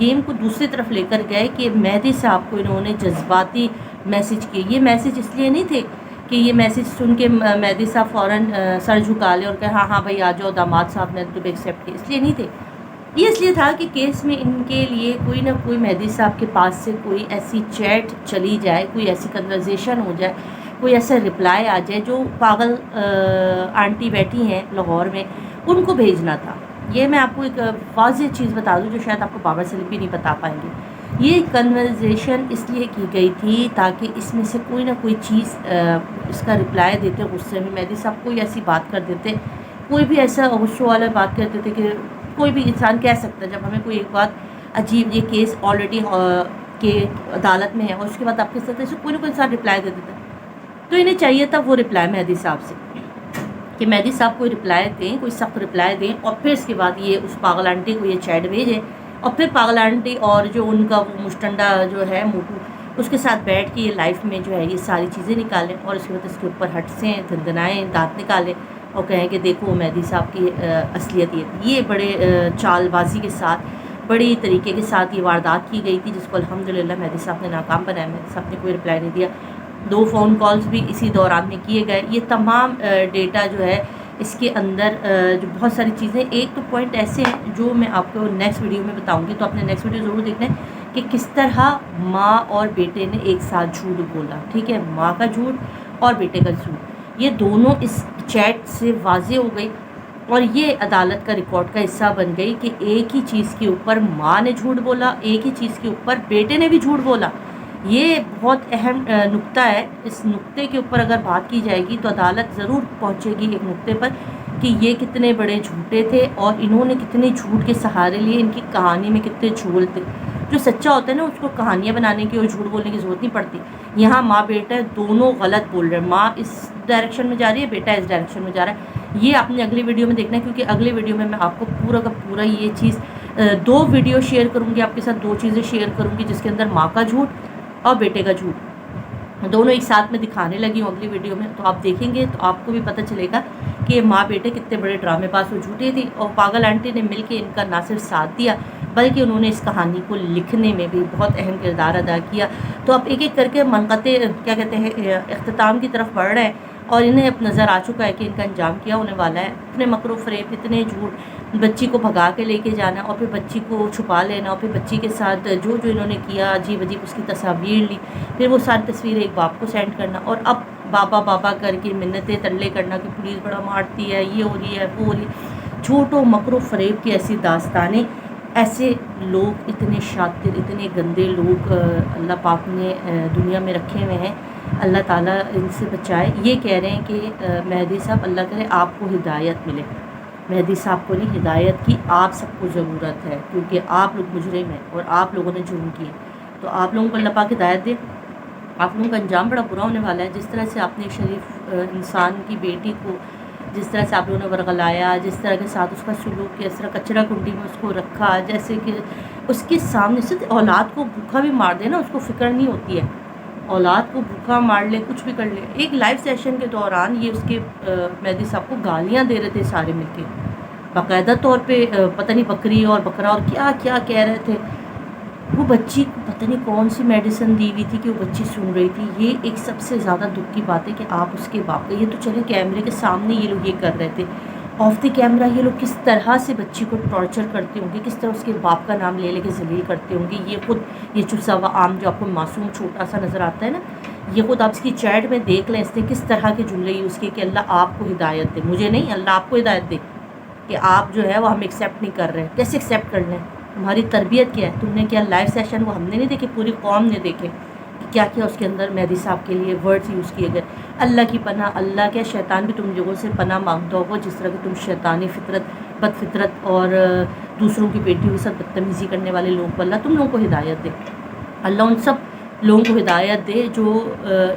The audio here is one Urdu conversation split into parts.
گیم کو دوسری طرف لے کر گئے کہ مہدی صاحب کو انہوں نے جذباتی میسج کیے. یہ میسج اس لیے نہیں تھے کہ یہ میسج سن کے مہدی صاحب فوراً سر جھکا لے اور کہے ہاں ہاں بھائی آ جاؤ داماد صاحب نے تو ایکسیپٹ کیا, اس لیے نہیں تھے. یہ اس لیے تھا کہ کیس میں ان کے لیے کوئی نہ کوئی مہدی صاحب کے پاس سے کوئی ایسی چیٹ چلی جائے, کوئی ایسی کنورزیشن ہو جائے, کوئی ایسا رپلائی آ جائے جو پاگل آنٹی بیٹھی ہیں لاہور میں ان کو بھیجنا تھا. یہ میں آپ کو ایک واضح چیز بتا دوں جو شاید آپ کو بابر سلیم بھی نہیں بتا پائیں گے. یہ کنورزیشن اس لیے کی گئی تھی تاکہ اس میں سے کوئی نہ کوئی چیز اس کا رپلائی دیتے غصے میں مہدی صاحب کوئی ایسی بات کر دیتے, کوئی بھی ایسا غصے والا بات کر دیتے کہ کوئی بھی انسان کہہ سکتا ہے جب ہمیں کوئی ایک بات عجیب, یہ کیس آلریڈی کے عدالت میں ہے اور اس کے بعد آپ کہہ سکتے ہیں کوئی نہ کوئی انسان رپلائی دے دیتا. تو انہیں چاہیے تھا وہ رپلائی مہدی صاحب سے کہ مہدی صاحب کوئی رپلائی دیں, کوئی سخت رپلائی دیں, اور پھر اس کے بعد یہ اس پاگل آنٹی کو یہ چیٹ بھیجیں اور پھر پاگل آنٹی اور جو ان کا وہ مشتنڈا جو ہے موٹو اس کے ساتھ بیٹھ کے یہ لائف میں جو ہے یہ ساری چیزیں نکالیں اور اس کے بعد اس کے اوپر ہٹسیں, دندنائیں, دانت نکالیں اور کہیں کہ دیکھو مہدی صاحب کی اصلیت یہ بڑے چال بازی کے ساتھ بڑی طریقے کے ساتھ یہ واردات کی گئی تھی جس کو الحمدللہ مہدی صاحب نے ناکام بنایا. مہدی صاحب نے کوئی رپلائی نہیں دیا. 2 فون کالز بھی اسی دوران میں کیے گئے. یہ تمام ڈیٹا جو ہے اس کے اندر جو بہت ساری چیزیں, ایک تو پوائنٹ ایسے ہیں جو میں آپ کو نیکسٹ ویڈیو میں بتاؤں گی, تو آپ نے نیکسٹ ویڈیو ضرور دیکھنا ہے کہ کس طرح ماں اور بیٹے نے ایک ساتھ جھوٹ بولا. ٹھیک ہے, ماں کا جھوٹ اور بیٹے کا جھوٹ, یہ دونوں اس چیٹ سے واضح ہو گئی اور یہ عدالت کا ریکارڈ کا حصہ بن گئی کہ ایک ہی چیز کے اوپر ماں نے جھوٹ بولا, ایک ہی چیز کے اوپر بیٹے نے بھی جھوٹ بولا. یہ بہت اہم نقطہ ہے. اس نقطے کے اوپر اگر بات کی جائے گی تو عدالت ضرور پہنچے گی ایک نقطے پر کہ یہ کتنے بڑے جھوٹے تھے اور انہوں نے کتنے جھوٹ کے سہارے لیے, ان کی کہانی میں کتنے جھول تھے. جو سچا ہوتا ہے نا اس کو کہانیاں بنانے کی اور جھوٹ بولنے کی ضرورت نہیں پڑتی. یہاں ماں بیٹا دونوں غلط بول رہے ہیں, ماں اس ڈائریکشن میں جا رہی ہے, بیٹا اس ڈائریکشن میں جا رہا ہے. یہ آپ نے اگلی ویڈیو میں دیکھنا ہے کیونکہ اگلی ویڈیو میں آپ کو پورا کا پورا یہ چیز 2 ویڈیو شیئر کروں گی آپ کے ساتھ, 2 چیزیں شیئر کروں گی جس کے اندر ماں کا جھوٹ اور بیٹے کا جھوٹ دونوں ایک ساتھ میں دکھانے لگی ہوں اگلی ویڈیو میں. تو آپ دیکھیں گے تو آپ کو بھی پتہ چلے گا کہ یہ ماں بیٹے کتنے بڑے ڈرامے باز و جھوٹے تھی اور پاگل آنٹی نے مل کے ان کا نہ صرف ساتھ دیا بلکہ انہوں نے اس کہانی کو لکھنے میں بھی بہت اہم کردار ادا کیا. تو آپ ایک ایک کر کے منقطع کیا کہتے ہیں اختتام کی طرف بڑھ رہے ہیں اور انہیں اب نظر آ چکا ہے کہ ان کا انجام کیا ہونے والا ہے. اتنے مکر و فریب, اتنے جھوٹ, بچی کو بھگا کے لے کے جانا اور پھر بچی کو چھپا لینا اور پھر بچی کے ساتھ جو انہوں نے کیا عجیب عجیب اس کی تصاویر لی, پھر وہ ساری تصویریں ایک باپ کو سینڈ کرنا اور اب بابا بابا کر کے منتیں ترلے کرنا کہ پولیس بڑا مارتی ہے, یہ ہو رہی ہے, وہ ہو رہی ہے. جھوٹ و مکر و فریب کی ایسی داستانیں, ایسے لوگ اتنے شاطر, اتنے گندے لوگ اللہ پاک نے دنیا میں رکھے ہوئے ہیں. اللہ تعالیٰ ان سے بچائے. یہ کہہ رہے ہیں کہ مہدی صاحب اللہ کرے آپ کو ہدایت ملے. مہدی صاحب کو نہیں, ہدایت کی آپ سب کو ضرورت ہے کیونکہ آپ لوگ مجرم ہیں اور آپ لوگوں نے جرم کیے. تو آپ لوگوں کو اللہ پاک ہدایت دے. آپ لوگوں کا انجام بڑا برا ہونے والا ہے. جس طرح سے آپ نے شریف انسان کی بیٹی کو جس طرح سے آپ لوگوں نے ورغلایا, جس طرح کے ساتھ اس کا سلوک کیا, اس طرح کچرا کنڈی میں اس کو رکھا, جیسے کہ اس کے سامنے سے اولاد کو بھوکا بھی مار دے نا, اس کو فکر نہیں ہوتی ہے, اولاد کو بھوکا مار لے, کچھ بھی کر لے. ایک لائیو سیشن کے دوران یہ اس کے مہدی صاحب کو گالیاں دے رہے تھے سارے مل کے, باقاعدہ طور پہ پتہ نہیں بکری اور بکرا اور کیا کیا کہہ رہے تھے. وہ بچی کو پتہ نہیں کون سی میڈیسن دی ہوئی تھی کہ وہ بچی سن رہی تھی. یہ ایک سب سے زیادہ دکھ کی بات ہے کہ آپ اس کے باپ کا, یہ تو چلے کیمرے کے سامنے یہ لوگ یہ کر رہے تھے, آف دی کیمرہ یہ لوگ کس طرح سے بچی کو ٹارچر کرتے ہوں گے, کس طرح اس کے باپ کا نام لے لے کے ذلیل کرتے ہوں گے. یہ خود یہ چسا ہوا عام جو آپ کو معصوم چھوٹا سا نظر آتا ہے نا, یہ خود آپ اس کی چیٹ میں دیکھ لیں اس نے کس طرح کے جملے یوز کیے کہ اللہ آپ کو ہدایت دے, مجھے نہیں, اللہ آپ کو ہدایت دے کہ آپ جو ہے وہ ہم ایکسیپٹ نہیں کر رہے. کیسے ایکسیپٹ کر لیں؟ تمہاری تربیت کیا ہے؟ تم نے کیا لائیو سیشن وہ ہم نے نہیں دیکھے, پوری قوم نے دیکھے کہ کیا کیا اس کے اندر مہدی صاحب کے لیے ورڈز یوز کیے گئے. اللہ کی پناہ, اللہ کیا شیطان بھی تم لوگوں سے پناہ مانگتا ہوگا جس طرح کہ تم شیطانی فطرت, بد فطرت اور دوسروں کی بیٹیوں کے ساتھ بدتمیزی کرنے والے لوگوں کو اللہ تم لوگوں کو ہدایت دے. اللہ ان سب لوگوں کو ہدایت دے جو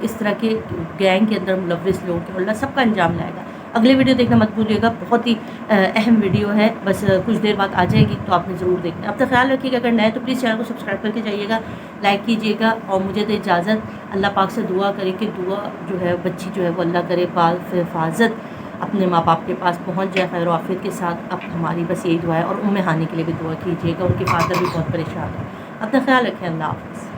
اس طرح کے گینگ کے اندر ملوث لوگوں کے, اللہ سب کا انجام لائے گا. اگلی ویڈیو دیکھنا مت بھولیے گا, بہت ہی اہم ویڈیو ہے, بس کچھ دیر بعد آ جائے گی تو آپ نے ضرور دیکھنا. اب تک خیال رکھیے گا, اگر نئے تو پلیز چینل کو سبسکرائب کر کے جائیے گا, لائک کیجیے گا اور مجھے دے اجازت. اللہ پاک سے دعا کرے کہ دعا جو ہے بچی جو ہے وہ اللہ کرے حفاظت اپنے ماں باپ کے پاس پہنچ جائے خیر و عافیت کے ساتھ۔ اب ہماری بس یہی دعا ہے، اور ہانی کے لیے بھی دعا کیجیے گا، ان کے فادر بھی بہت پریشان ہیں۔ اپنا خیال رکھیں، اللہ حافظ۔